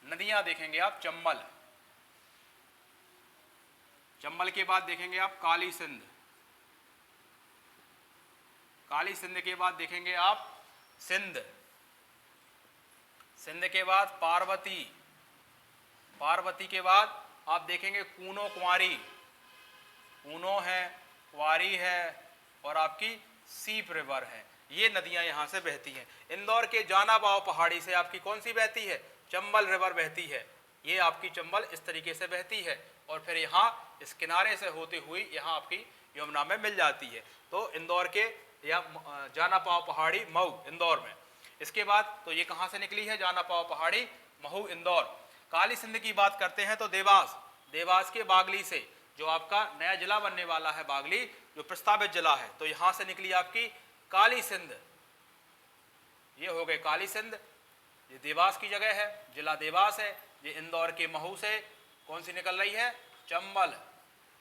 Speaker 1: नदियां देखेंगे आप चंबल, चंबल के बाद देखेंगे आप काली सिंध, काली सिंध के बाद देखेंगे आप सिंध, सिंध के बाद पार्वती, पार्वती के बाद आप देखेंगे कूनो कुंवारी, कूनो है, कुंवारी है और आपकी सीप रिवर है। ये नदियां यहां से बहती हैं। इंदौर के जानाबाव पहाड़ी से आपकी कौन सी बहती है? चंबल रिवर बहती है। ये आपकी चंबल इस तरीके से बहती है और फिर यहाँ इस किनारे से होते हुए यहाँ आपकी यमुना में मिल जाती है। तो इंदौर के या जानापाव पहाड़ी मऊ इंदौर में। इसके बाद तो ये कहाँ से निकली है? जानापाव पहाड़ी महू इंदौर। काली सिंध की बात करते हैं तो देवास, देवास के बागली से जो आपका नया जिला बनने वाला है बागली, जो प्रस्तावित जिला है, तो यहाँ से निकली आपकी काली सिंध। ये हो गए काली सिंध, ये देवास की जगह है, जिला देवास है। ये इंदौर के महू से कौन सी निकल रही है? चंबल।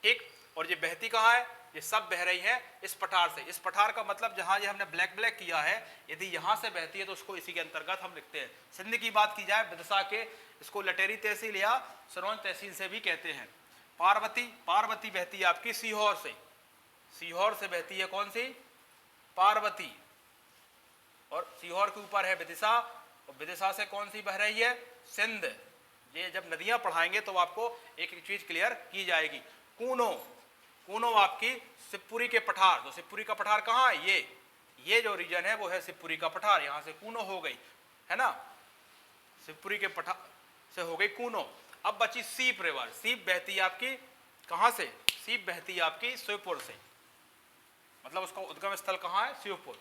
Speaker 1: ठीक, और ये बहती कहाँ है? ये सब बह रही है इस पठार से। इस पठार का मतलब जहां ये हमने ब्लैक ब्लैक किया है, यदि यहां से बहती है तो उसको इसी के अंतर्गत हम लिखते हैं। सिंध की बात की जाए विदिशा के, इसको लटेरी तहसील या सरौन तहसील से भी कहते हैं। पार्वती, पार्वती बहती है आपकी सीहोर से, सीहोर से बहती है कौन सी? पार्वती। और सीहोर के ऊपर है विदिशा, और विदिशा से कौन सी बह रही है? सिंध। ये जब नदियां पढ़ाएंगे तो आपको एक एक चीज क्लियर की जाएगी। कूनो, कूनो आपकी शिवपुरी के पठार, तो शिवपुरी का पठार कहाँ है? ये जो रीजन है वो है शिवपुरी का पठार, यहां से कूनो हो गई है ना, शिवपुरी के पठार से हो गई कूनो। अब बची सीप रिवर, सीप बहती है आपकी कहां से? सीप बहती है आपकी शिवपुर से, मतलब उसका उद्गम स्थल कहां है? शिवपुर।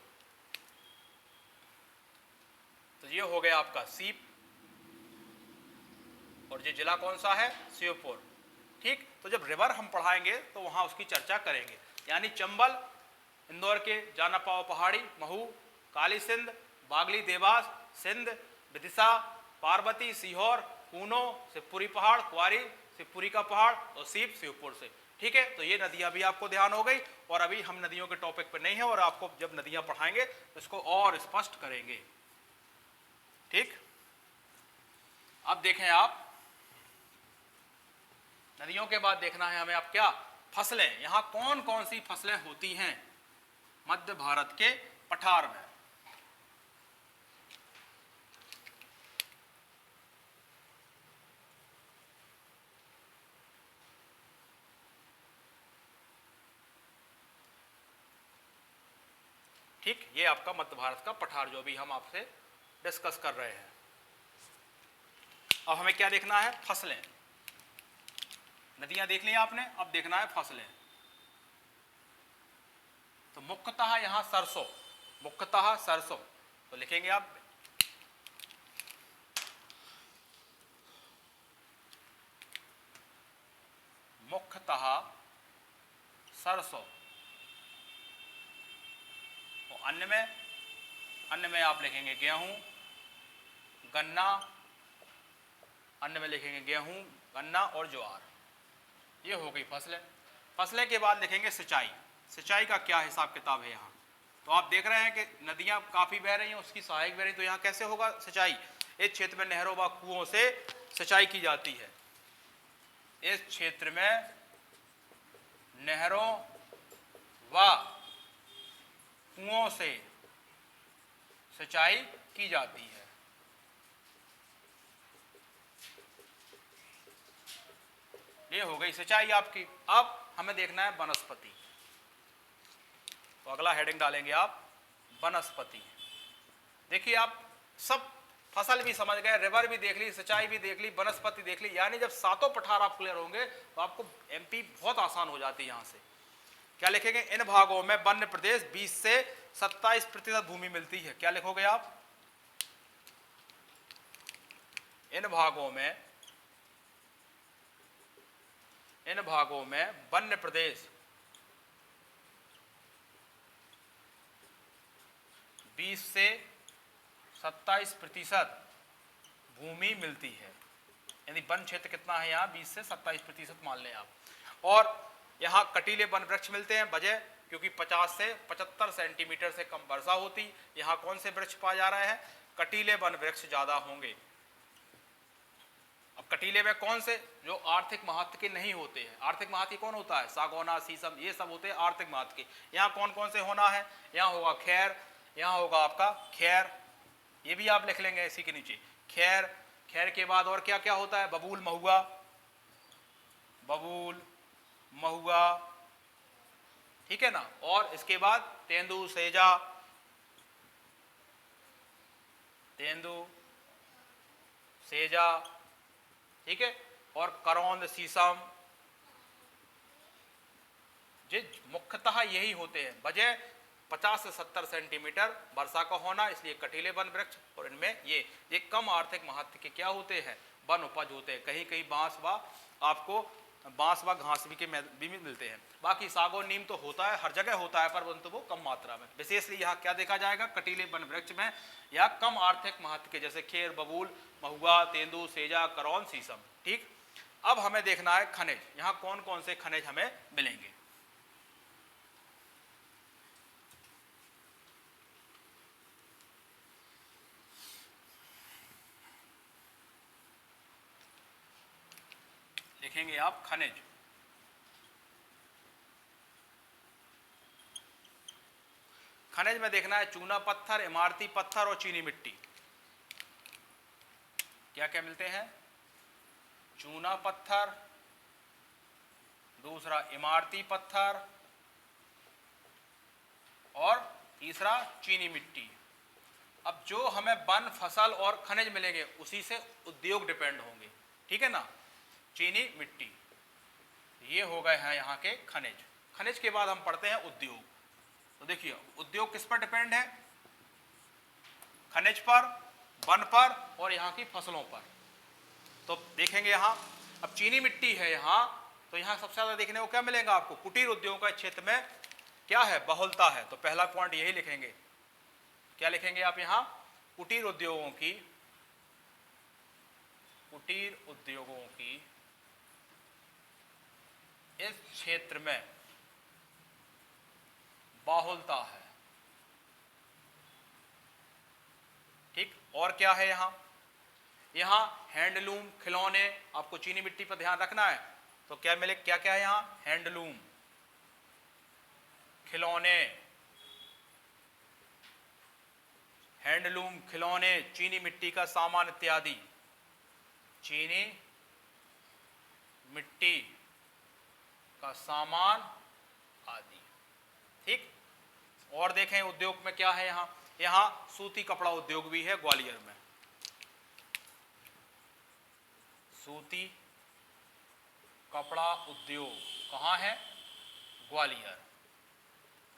Speaker 1: तो ये हो गया आपका सीप, और ये जिला कौन सा है? शिवपुर। ठीक, तो जब रिवर हम पढ़ाएंगे तो वहां उसकी चर्चा करेंगे। यानी चंबल, इंदौर के जानापाव पहाड़ी, महू, काली सिंध, बागली देवास, सिंध, विदिशा, पार्वती, सीहोर, कूनो, शिवपुरी पहाड़, कुंवारी, शिवपुरी का पहाड़ और सीप शिवपुर से। ठीक है, तो ये नदियां भी आपको ध्यान हो गई। और अभी हम नदियों के टॉपिक पर नहीं है, और आपको जब नदियां पढ़ाएंगे तो इसको और स्पष्ट करेंगे। ठीक, अब देखें आप नदियों के बाद देखना है हमें आप क्या? फसलें, यहाँ कौन कौन सी फसलें होती हैं मध्य भारत के पठार में? ठीक, ये आपका मध्य भारत का पठार जो भी हम आपसे डिस्कस कर रहे हैं। अब हमें क्या देखना है? फसलें। नदियां देख ली आपने, अब देखना है फसलें। तो मुख्यतः यहां सरसों, मुख्यतः सरसों, तो लिखेंगे आप मुख्यतः सरसों। तो अन्य में आप लिखेंगे गेहूं, गन्ना, अन्य में लिखेंगे गेहूं, गन्ना और ज्वार। ये हो गई फसलें। फसलें के बाद लिखेंगे सिंचाई। सिंचाई का क्या हिसाब किताब है यहाँ? तो आप देख रहे हैं कि नदियां काफ़ी बह रही हैं, उसकी सहायक बह रही, तो यहाँ कैसे होगा सिंचाई? इस क्षेत्र में नहरों व कुओं से सिंचाई की जाती है। इस क्षेत्र में नहरों व कुओं से सिंचाई की जाती है। ये हो गई सिंचाई आपकी। अब हमें देखना है वनस्पति। तो अगला हेडिंग डालेंगे आप वनस्पति। देखिए आप सब फसल भी समझ गए, रिवर भी देख ली, सिंचाई भी देख ली, वनस्पति देख ली, यानी जब सातों पठार आप क्लियर होंगे तो आपको एमपी बहुत आसान हो जाती है। यहां से क्या लिखेंगे? इन भागों में वन्य प्रदेश 20 से 27% भूमि मिलती है। क्या लिखोगे आप? इन भागों में वन्य प्रदेश 20 से 27% भूमि मिलती है। यानी वन क्षेत्र कितना है यहाँ? 20 से 27% मान लें आप। और यहाँ कटीले वन वृक्ष मिलते हैं, वजह क्योंकि 50 से 75 सेंटीमीटर से कम वर्षा होती। यहाँ कौन से वृक्ष पाए जा रहे हैं? कटीले वन वृक्ष ज्यादा होंगे। अब कटीले में कौन से? जो आर्थिक महत्व के नहीं होते हैं। आर्थिक महत्व कौन होता है? सागौना, शीशम, ये सब होते हैं आर्थिक महत्व के। यहाँ कौन कौन से होना है? यहाँ होगा खैर, यहाँ होगा आपका खैर, ये भी आप लिख लेंगे इसी के नीचे खैर। खैर के बाद और क्या क्या होता है? बबूल, महुआ, बबूल, महुआ, ठीक है ना। और इसके बाद तेंदू, सेजा, तेंदू, सेजा, ठीक है, और करौंद, शीशम, जो मुख्यतः यही होते हैं। वजह 50 से 70 सेंटीमीटर वर्षा का होना, इसलिए कटीले वन वृक्ष। और इनमें ये कम आर्थिक महत्व के क्या होते हैं? वन उपज होते हैं। कहीं कहीं बांस व आपको बांस व घास भी मिलते हैं। बाकी सागो, नीम तो होता है, हर जगह होता है, परंतु वो कम मात्रा में। विशेषतः यहाँ क्या देखा जाएगा? कटीले वन वृक्ष में या कम आर्थिक महत्व के, जैसे खेर, बबूल, महुआ, तेंदू, सेजा, करौंद, शीशम। ठीक, अब हमें देखना है खनिज। यहाँ कौन कौन से खनिज हमें मिलेंगे? लिखेंगे आप खनिज। खनिज में देखना है चूना पत्थर, इमारती पत्थर और चीनी मिट्टी। क्या क्या मिलते हैं? चूना पत्थर, दूसरा इमारती पत्थर और तीसरा चीनी मिट्टी। अब जो हमें वन, फसल और खनिज मिलेंगे उसी से उद्योग डिपेंड होंगे, ठीक है ना। चीनी मिट्टी, ये हो गए हैं यहाँ के खनिज। खनिज के बाद हम पढ़ते हैं उद्योग। तो देखिए उद्योग किस पर डिपेंड है? खनिज पर, वन पर और यहाँ की फसलों पर। तो देखेंगे यहाँ, अब चीनी मिट्टी है यहाँ, तो यहाँ सबसे ज्यादा देखने को क्या मिलेगा आपको? कुटीर उद्योगों का क्षेत्र में क्या है? बहुलता है। तो पहला पॉइंट यही लिखेंगे। क्या लिखेंगे आप यहाँ? कुटीर उद्योगों की इस क्षेत्र में बाहुलता है। ठीक, और क्या है यहाँ? यहाँ हैंडलूम, खिलौने, आपको चीनी मिट्टी पर ध्यान रखना है। तो क्या मिले, क्या क्या है यहाँ, हैंडलूम, खिलौने, हैंडलूम, खिलौने, चीनी मिट्टी का सामान इत्यादि, चीनी मिट्टी का सामान आदि। ठीक। और देखें उद्योग में क्या है, यहाँ सूती कपड़ा उद्योग भी है ग्वालियर में, सूती कपड़ा उद्योग कहाँ है, ग्वालियर।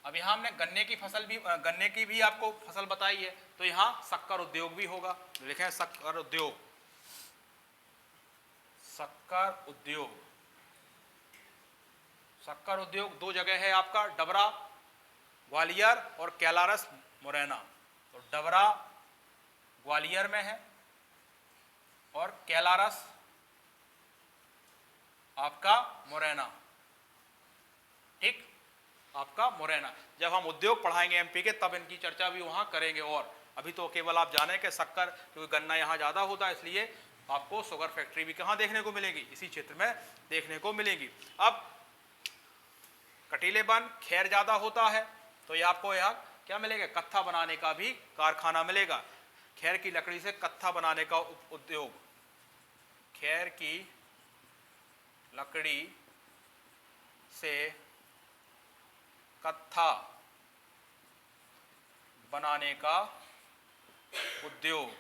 Speaker 1: अब यहाँ हमने गन्ने की फसल भी, गन्ने की भी आपको फसल बताई है, तो यहाँ शक्कर उद्योग भी होगा, लिखें शक्कर उद्योग, शक्कर उद्योग। शक्कर उद्योग दो जगह है आपका, डबरा ग्वालियर और कैलारस मुरैना। तो डबरा ग्वालियर में है और कैलारस आपका मुरैना। ठीक, आपका मुरैना। जब हम उद्योग पढ़ाएंगे एमपी के तब इनकी चर्चा भी वहां करेंगे। और अभी तो केवल आप जाने कि शक्कर, क्योंकि गन्ना यहाँ ज़्यादा होता है, इसलिए आपको शुगर फैक्ट्री भी कहाँ देखने को मिलेगी, इसी क्षेत्र में देखने को मिलेगी। अब कटीले वन खैर ज़्यादा होता है, तो ये आपको यहाँ क्या मिलेगा, कत्था बनाने का भी कारखाना मिलेगा। खैर की लकड़ी से कत्था बनाने का उद्योग, खैर की लकड़ी से कत्था बनाने का उद्योग।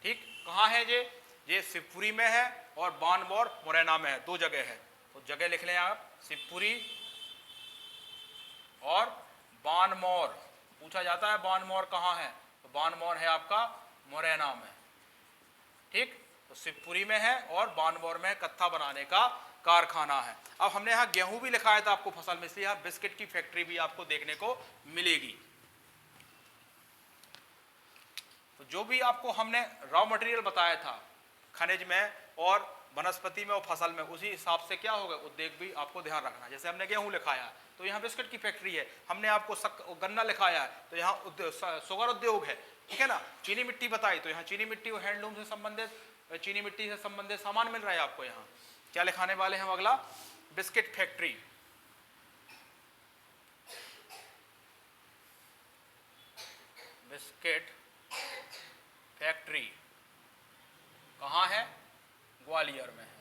Speaker 1: ठीक, कहाँ है ये शिवपुरी में है और बानमौर मुरैना में है, दो जगह है। तो जगह लिख लें आप, शिवपुरी और बानमौर। पूछा जाता है बानमौर कहाँ है, तो बानमौर है आपका मुरैना में। ठीक, तो शिवपुरी में है और बानमौर में कत्था बनाने का कारखाना है। अब हमने यहाँ गेहूं भी लिखाया था आपको फसल में, इसलिए यहाँ बिस्किट की फैक्ट्री भी आपको देखने को मिलेगी। तो जो भी आपको हमने रॉ मटेरियल बताया था खनिज में और वनस्पति में और फसल में, उसी हिसाब से क्या होगा, उद्योग भी आपको ध्यान रखना। जैसे हमने गेहूं लिखाया है तो यहाँ बिस्किट की फैक्ट्री है, हमने आपको गन्ना लिखाया है तो यहाँ शुगर उद्योग है। ठीक है ना। चीनी मिट्टी बताई तो यहाँ चीनी मिट्टी और हैंडलूम से संबंधित, चीनी मिट्टी से संबंधित सामान मिल रहा है आपको। यहाँ क्या लिखाने वाले हैं अगला, बिस्किट फैक्ट्री। बिस्किट फैक्ट्री कहाँ है, ग्वालियर में है।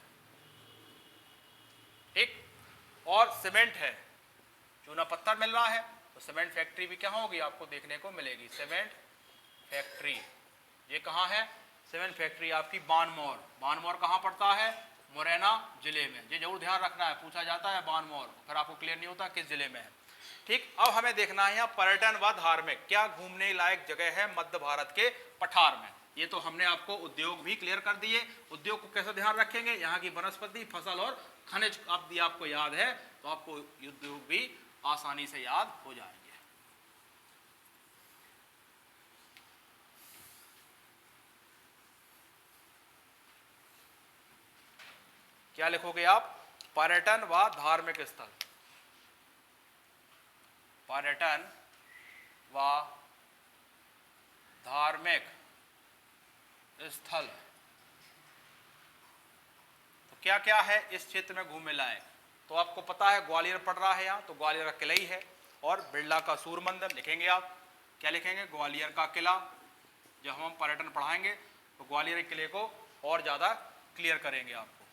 Speaker 1: ठीक, और सीमेंट है, चूना पत्थर मिल रहा है, तो सीमेंट फैक्ट्री भी क्या होगी आपको देखने को मिलेगी, सीमेंट फैक्ट्री। ये कहाँ है, सीमेंट फैक्ट्री आपकी बानमौर। बानमौर कहाँ पड़ता है, मुरैना जिले में। ये जरूर ध्यान रखना है, पूछा जाता है बानमौर, फिर आपको क्लियर नहीं होता किस जिले में है। ठीक, अब हमें देखना है यहाँ पर्यटन व धार्मिक, क्या घूमने लायक जगह है मध्य भारत के पठार में। ये तो हमने आपको उद्योग भी क्लियर कर दिए। उद्योग को कैसे ध्यान रखेंगे, यहाँ की वनस्पति, फसल और खनिज आपको याद है तो आपको उद्योग भी आसानी से याद हो जाएंगे। क्या लिखोगे आप, पर्यटन व धार्मिक स्थल, पर्यटन व धार्मिक स्थल। तो क्या क्या है इस क्षेत्र में घूमने लायक, तो आपको पता है ग्वालियर पड़ रहा है यहाँ, तो ग्वालियर का किला ही है। और बिरला का सूर्य मंदिर लिखेंगे आप, क्या लिखेंगे, ग्वालियर का किला। जब हम पर्यटन पढ़ाएंगे तो ग्वालियर के किले को और ज़्यादा क्लियर करेंगे आपको।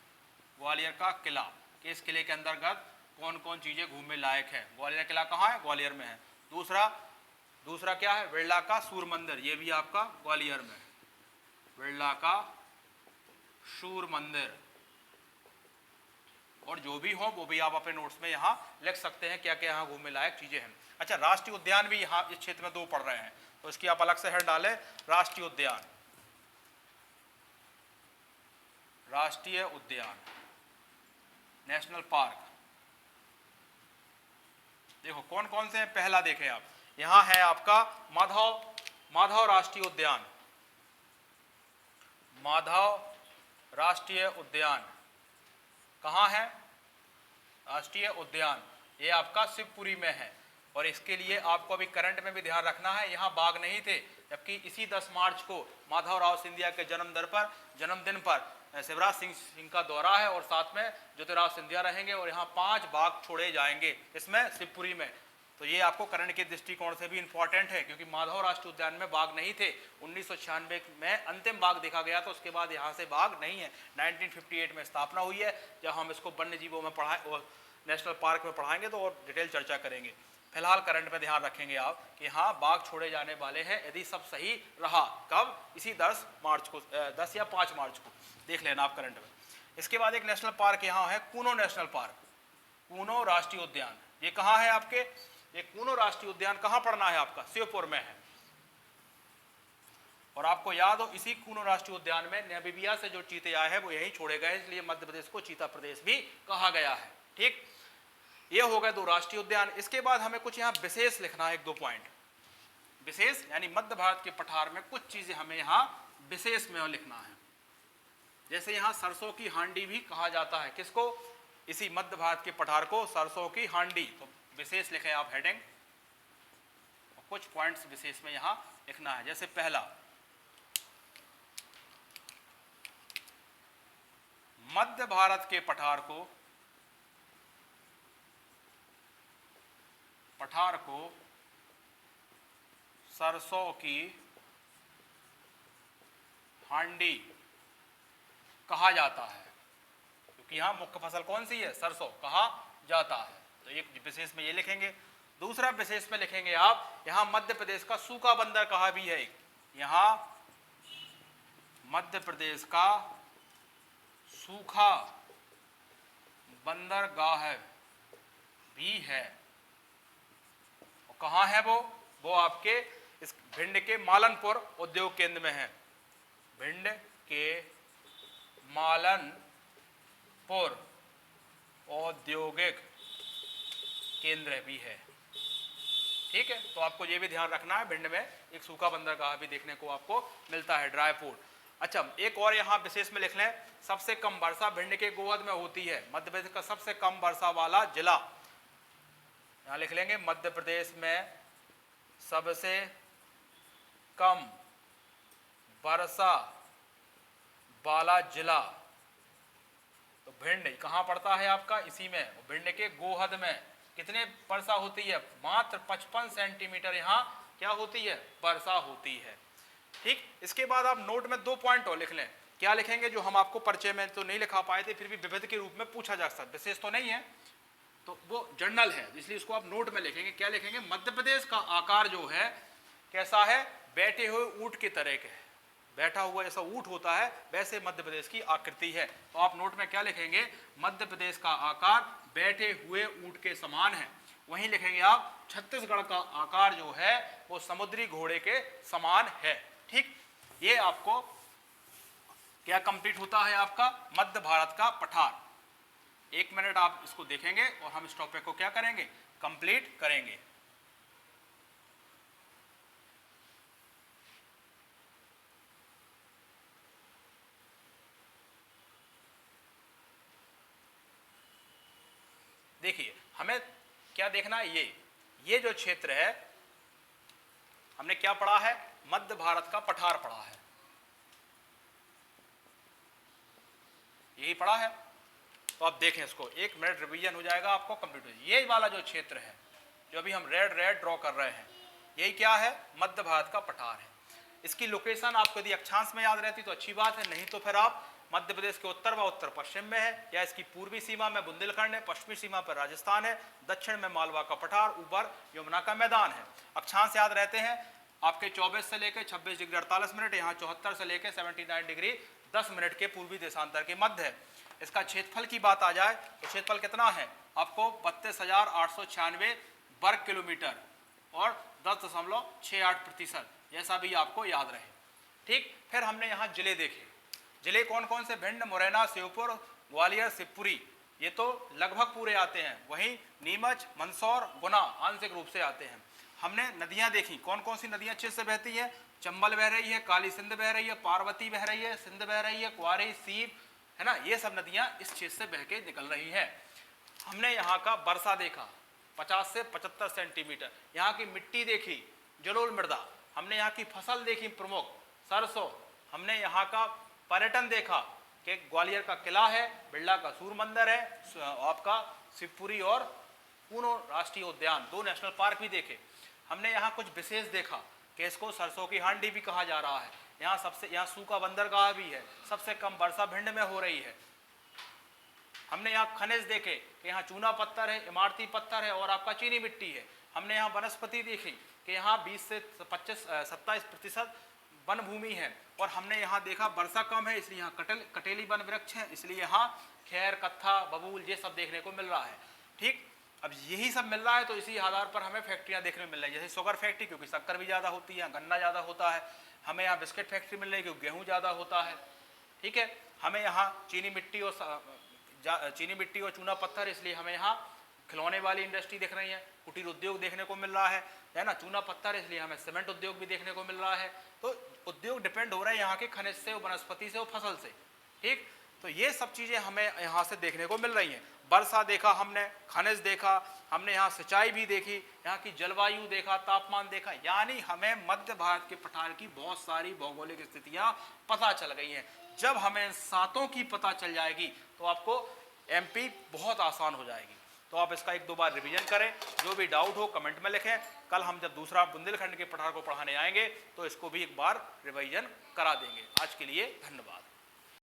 Speaker 1: ग्वालियर का किला, कि इस किले के अंतर्गत कौन कौन चीज़ें घूमने लायक है। ग्वालियर किला कहाँ है, ग्वालियर में है। दूसरा क्या है, बिरला का सूर्य मंदिर, ये भी आपका ग्वालियर में, बिरला का सूर्य मंदिर। और जो भी हो वो भी आप अपने नोट्स में यहाँ लिख सकते हैं क्या क्या यहाँ घूमने लायक चीज़ें हैं। अच्छा, राष्ट्रीय उद्यान भी यहाँ इस क्षेत्र में दो पड़ रहे हैं, तो इसकी आप अलग से हेड डालें, राष्ट्रीय उद्यान। राष्ट्रीय उद्यान, नेशनल पार्क। देखो कौन कौन से हैं, पहला देखें आप, यहां है आपका माधव राष्ट्रीय उद्यान। माधव राष्ट्रीय उद्यान कहां है, राष्ट्रीय उद्यान ये आपका शिवपुरी में है। और इसके लिए आपको अभी करंट में भी ध्यान रखना है, यहाँ बाघ नहीं थे, जबकि इसी 10 मार्च को माधवराव सिंधिया के जन्मदिन पर शिवराज सिंह का दौरा है और साथ में ज्योतिराव सिंधिया रहेंगे और यहाँ 5 बाघ छोड़े जाएंगे इसमें शिवपुरी में। तो ये आपको करण के दृष्टिकोण से भी इंपॉर्टेंट है क्योंकि माधव राष्ट्रीय उद्यान में बाघ नहीं थे। 1996 में अंतिम बाघ देखा गया तो उसके बाद यहाँ से बाघ नहीं है। 1958 में स्थापना हुई है। जब हम इसको वन्य जीवों में पढ़ाएं और नेशनल पार्क में पढ़ाएंगे तो और डिटेल चर्चा करेंगे। फिलहाल करंट में ध्यान रखेंगे आप कि हाँ बाघ छोड़े जाने वाले हैं यदि सब सही रहा। कब? इसी 10 मार्च को, 10 या 5 मार्च को देख लेना आप करंट में। इसके बाद एक नेशनल पार्क यहाँ है, कूनो नेशनल पार्क, कूनो राष्ट्रीय उद्यान। ये कहाँ है आपके? ये कूनो राष्ट्रीय उद्यान कहाँ पड़ना है आपका? श्योपुर में है। और आपको याद हो इसी कूनो राष्ट्रीय उद्यान में नामीबिया से जो चीते आए हैं वो यही छोड़े गए, इसलिए मध्य प्रदेश को चीता प्रदेश भी कहा गया है। ठीक, ये हो गए 2 राष्ट्रीय उद्यान। इसके बाद हमें कुछ यहाँ विशेष लिखना है, 1-2 पॉइंट विशेष, यानी मध्य भारत के पठार में कुछ चीजें हमें यहाँ विशेष में लिखना है। जैसे यहाँ सरसों की हांडी भी कहा जाता है, किसको? इसी मध्य भारत के पठार को सरसों की हांडी। तो विशेष लिखे आप हेडिंग, और कुछ पॉइंट्स विशेष में यहाँ लिखना है। जैसे पहला, मध्य भारत के पठार को सरसों की हांडी कहा जाता है क्योंकि यहाँ मुख्य फसल कौन सी है? सरसों कहा जाता है। तो एक विशेष में ये लिखेंगे। दूसरा विशेष में लिखेंगे आप, यहाँ मध्य प्रदेश का सूखा बंदर कहा भी है। यहाँ मध्य प्रदेश का सूखा बंदरगाह भी है। और कहाँ है वो आपके इस भिंड के मालनपुर उद्योग केंद्र में है। भिंड के मालनपुर औद्योगिक केंद्र भी है। ठीक है, तो आपको ये भी ध्यान रखना है, भिंड में एक सूखा बंदरगाह भी देखने को आपको मिलता है, ड्राई फूड। अच्छा, एक और यहाँ विशेष में लिख लें, सबसे कम वर्षा भिंड के गोहद में होती है। मध्य प्रदेश का सबसे कम वर्षा वाला जिला, यहाँ लिख लेंगे मध्य प्रदेश में सबसे कम वर्षा वाला जिला। तो भिंड कहाँ पड़ता है आपका? इसी में, भिंड के गोहद में। कितने वर्षा होती है? मात्र 55 सेंटीमीटर यहाँ क्या होती है? वर्षा होती है। ठीक, इसके बाद आप नोट में 2 पॉइंट और लिख लें। क्या लिखेंगे? जो हम आपको परिचय में तो नहीं लिखा पाए थे, फिर भी विविध के रूप में पूछा जा सकता है, विशेष तो नहीं है, तो वो जनरल है, इसलिए इसको आप नोट में लिखेंगे। क्या लिखेंगे? मध्य प्रदेश का आकार जो है कैसा है? बैठे हुए ऊंट की तरह के है। बैठा हुआ जैसा ऊंट होता है वैसे मध्य प्रदेश की आकृति है। तो आप नोट में क्या लिखेंगे? मध्य प्रदेश का आकार बैठे हुए ऊंट के समान है। वहीं लिखेंगे आप छत्तीसगढ़ का आकार जो है वो समुद्री घोड़े के समान है। ठीक, ये आपको क्या कंप्लीट होता है? आपका मध्य भारत का पठार। 1 मिनट आप इसको देखेंगे और हम इस टॉपिक को क्या करेंगे? कंप्लीट करेंगे। देखिए, हमें क्या देखना है? ये जो क्षेत्र है हमने क्या पढ़ा है? मध्य भारत का पठार पढ़ा है, यही पढ़ा है। तो आप देखें इसको, 1 मिनट रिवीजन हो जाएगा आपको, कंप्लीट हो जाएगा। ये वाला जो क्षेत्र है जो अभी हम रेड ड्रॉ कर रहे हैं, यही क्या है? मध्य भारत का पठार है। इसकी लोकेशन आपको यदि अक्षांश में याद रहती तो अच्छी बात है, नहीं तो फिर आप मध्य प्रदेश के उत्तर व उत्तर पश्चिम में है, या इसकी पूर्वी सीमा में बुंदेलखंड है, पश्चिमी सीमा पर राजस्थान है, दक्षिण में मालवा का पठार, ऊपर यमुना का मैदान है। अक्षांश याद रहते हैं आपके 24 से लेकर 26 डिग्री 48 मिनट, यहाँ 74 से लेकर 79 डिग्री 10 मिनट के पूर्वी देशांतर के मध्य है। इसका क्षेत्रफल की बात आ जाए तो क्षेत्रफल कितना है? आपको 32,896 वर्ग किलोमीटर और 10.68%, जैसा भी आपको याद रहे। ठीक, फिर हमने यहाँ जिले देखे। जिले कौन कौन से? भिंड, मुरैना, श्योपुर, ग्वालियर, शिवपुरी, ये तो लगभग पूरे आते हैं। वहीं नीमच, मंदसौर, गुना आंशिक रूप से आते हैं। हमने नदियां देखी, कौन कौन सी नदियां अच्छे से बहती है? चंबल बह रही है, काली सिंध बह रही है, पार्वती बह रही है, सिंध बह रही है, कुआरी, सीप, है ना, ये सब नदियां इस क्षेत्र से बह के निकल रही है। हमने यहाँ का वर्षा देखा 50 से 75 सेंटीमीटर। यहाँ की मिट्टी देखी, जलोल मृदा। हमने यहाँ की फसल देखी, प्रमुख सरसों। हमने यहाँ का पर्यटन देखा, कि ग्वालियर का किला है, बिरला का सूर्य मंदिर है, आपका शिवपुरी और पूनो राष्ट्रीय उद्यान, 2 नेशनल पार्क भी देखे। हमने यहाँ कुछ विशेष देखा कि इसको सरसों की हांडी भी कहा जा रहा है। यहाँ सूखा बंदरगाह भी है, सबसे कम वर्षा भिंड में हो रही है। हमने यहाँ खनिज देखे कि यहाँ चूना पत्थर है, इमारती पत्थर है और आपका चीनी मिट्टी है। हमने यहाँ वनस्पति देखी कि यहाँ 20 से 27% वन भूमि है। और हमने यहाँ देखा वर्षा कम है, इसलिए यहाँ कटेली वन वृक्ष है, इसलिए यहाँ खैर, कत्था, बबूल ये सब देखने को मिल रहा है। ठीक, अब यही सब मिल रहा है तो इसी आधार पर हमें फैक्ट्रियाँ देखने को मिल रही है, जैसे शुगर फैक्ट्री क्योंकि शक्कर भी ज़्यादा होती है, गन्ना ज़्यादा होता है। हमें यहाँ बिस्किट फैक्ट्री मिल रही है क्योंकि गेहूँ ज़्यादा होता है। ठीक है, हमें यहाँ चीनी मिट्टी और चूना पत्थर, इसलिए हमें यहाँ खिलौने वाली इंडस्ट्री दिख रही है, कुटीर उद्योग देखने को मिल रहा है ना, चूना पत्थर, इसलिए हमें सीमेंट उद्योग भी देखने को मिल रहा है। तो उद्योग डिपेंड हो रहा है यहाँ के खनिज से, वनस्पति से और फसल से। ठीक, तो ये सब चीज़ें हमें यहाँ से देखने को मिल रही हैं। वर्षा देखा हमने, खनिज देखा हमने, यहाँ सिंचाई भी देखी, यहाँ की जलवायु देखा, तापमान देखा, यानी हमें मध्य भारत के पठार की बहुत सारी भौगोलिक स्थितियाँ पता चल गई हैं। जब हमें इन 7 की पता चल जाएगी तो आपको एमपी बहुत आसान हो जाएगी। तो आप इसका 1-2 बार रिवीजन करें, जो भी डाउट हो कमेंट में लिखें। कल हम जब दूसरा बुंदेलखंड के पठार को पढ़ाने आएंगे तो इसको भी एक बार रिवीजन करा देंगे। आज के लिए धन्यवाद।